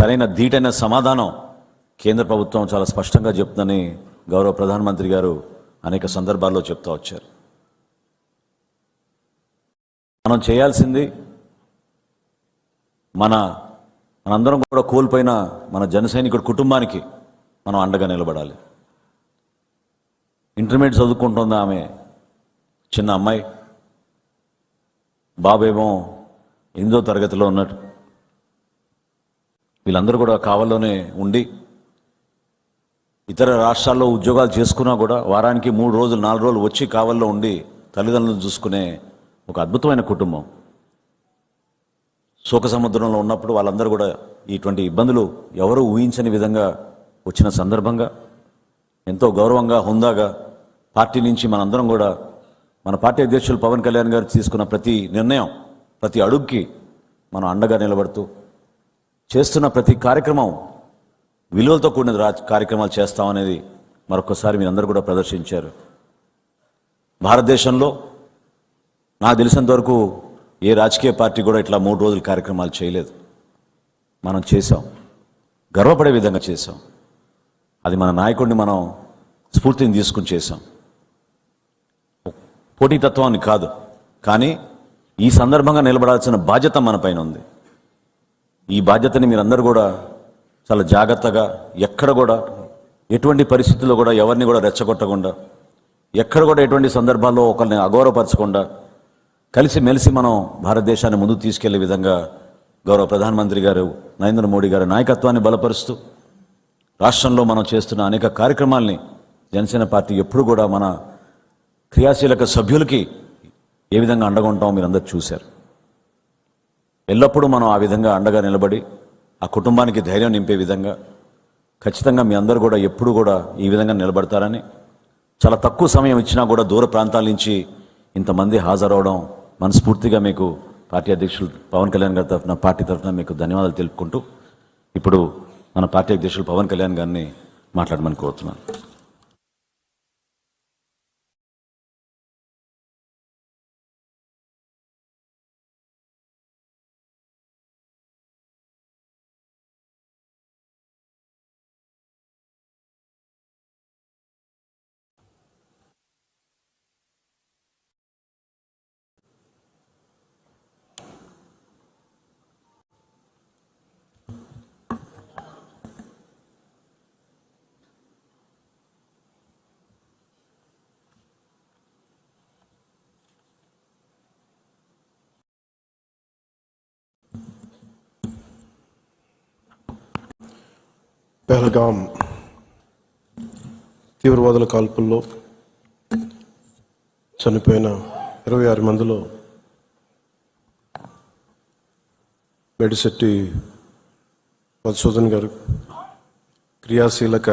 సరైన ధీటైన సమాధానం కేంద్ర ప్రభుత్వం చాలా స్పష్టంగా చెప్తుందని గౌరవ ప్రధానమంత్రి గారు అనేక సందర్భాల్లో చెప్తూ వచ్చారు. మనం చేయాల్సింది మనందరం కూడా కోల్పోయిన మన జన సైనికుడి కుటుంబానికి మనం అండగా నిలబడాలి. ఇంటర్మీడియట్ చదువుకుంటుంది ఆమె, చిన్న అమ్మాయి, బాబేమో 8వ తరగతిలో ఉన్నట్టు. వీళ్ళందరూ కూడా కావల్లోనే ఉండి ఇతర రాష్ట్రాల్లో ఉద్యోగాలు చేసుకున్నా కూడా వారానికి 3 రోజులు 4 రోజులు వచ్చి కావల్లో ఉండి తల్లిదండ్రులను చూసుకునే ఒక అద్భుతమైన కుటుంబం. శోక సముద్రంలో ఉన్నప్పుడు వాళ్ళందరూ కూడా ఇటువంటి ఇబ్బందులు ఎవరూ ఊహించని విధంగా వచ్చిన సందర్భంగా ఎంతో గౌరవంగా హుందాగా పార్టీ నుంచి మనందరం కూడా మన పార్టీ అధ్యక్షులు పవన్ కళ్యాణ్ గారు తీసుకున్న ప్రతి నిర్ణయం, ప్రతి అడుగుకి మనం అండగా నిలబడుతూ చేస్తున్న ప్రతి కార్యక్రమం విలువలతో కూడిన కార్యక్రమాలు చేస్తామనేది మరొకసారి మీరందరూ కూడా ప్రదర్శించారు. భారతదేశంలో నాకు తెలిసినంత వరకు ఏ రాజకీయ పార్టీ కూడా ఇట్లా 3 రోజుల కార్యక్రమాలు చేయలేదు. మనం చేసాం, గర్వపడే విధంగా చేసాం. అది మన నాయకుడిని మనం స్ఫూర్తిని తీసుకుని చేసాం. పోటీతత్వాన్ని కాదు, కానీ ఈ సందర్భంగా నిలబడాల్సిన బాధ్యత మన పైన ఉంది. ఈ బాధ్యతని మీరందరూ కూడా చాలా జాగ్రత్తగా, ఎక్కడ కూడా ఎటువంటి పరిస్థితుల్లో కూడా ఎవరిని కూడా రెచ్చగొట్టకుండా, ఎక్కడ కూడా ఎటువంటి సందర్భాల్లో ఒకరిని అగౌరవపరచకుండా కలిసిమెలిసి మనం భారతదేశాన్ని ముందుకు తీసుకెళ్లే విధంగా గౌరవ ప్రధానమంత్రి గారు నరేంద్ర మోడీ గారి నాయకత్వాన్ని బలపరుస్తూ రాష్ట్రంలో మనం చేస్తున్న అనేక కార్యక్రమాల్ని జనసేన పార్టీ ఎప్పుడు కూడా మన క్రియాశీలక సభ్యులకి ఏ విధంగా అండగా ఉంటామో మీరందరూ చూశారు. ఎల్లప్పుడూ మనం ఆ విధంగా అండగా నిలబడి ఆ కుటుంబానికి ధైర్యం నింపే విధంగా ఖచ్చితంగా మీ అందరూ కూడా ఎప్పుడు కూడా ఈ విధంగా నిలబడతారని, చాలా తక్కువ సమయం ఇచ్చినా కూడా దూర ప్రాంతాల నుంచి ఇంతమంది హాజరవడం మనస్ఫూర్తిగా మీకు పార్టీ అధ్యక్షులు పవన్ కళ్యాణ్ గారి తరఫున, పార్టీ తరఫున మీకు ధన్యవాదాలు తెలుపుకుంటూ ఇప్పుడు మన పార్టీ అధ్యక్షులు పవన్ కళ్యాణ్ గారిని మాట్లాడమని కోరుతున్నాను. పెహల్గాం తీవ్రవాదుల కాల్పుల్లో చనిపోయిన 26 మందిలో మేడిశెట్టి మధుసూదన్ గారు క్రియాశీలక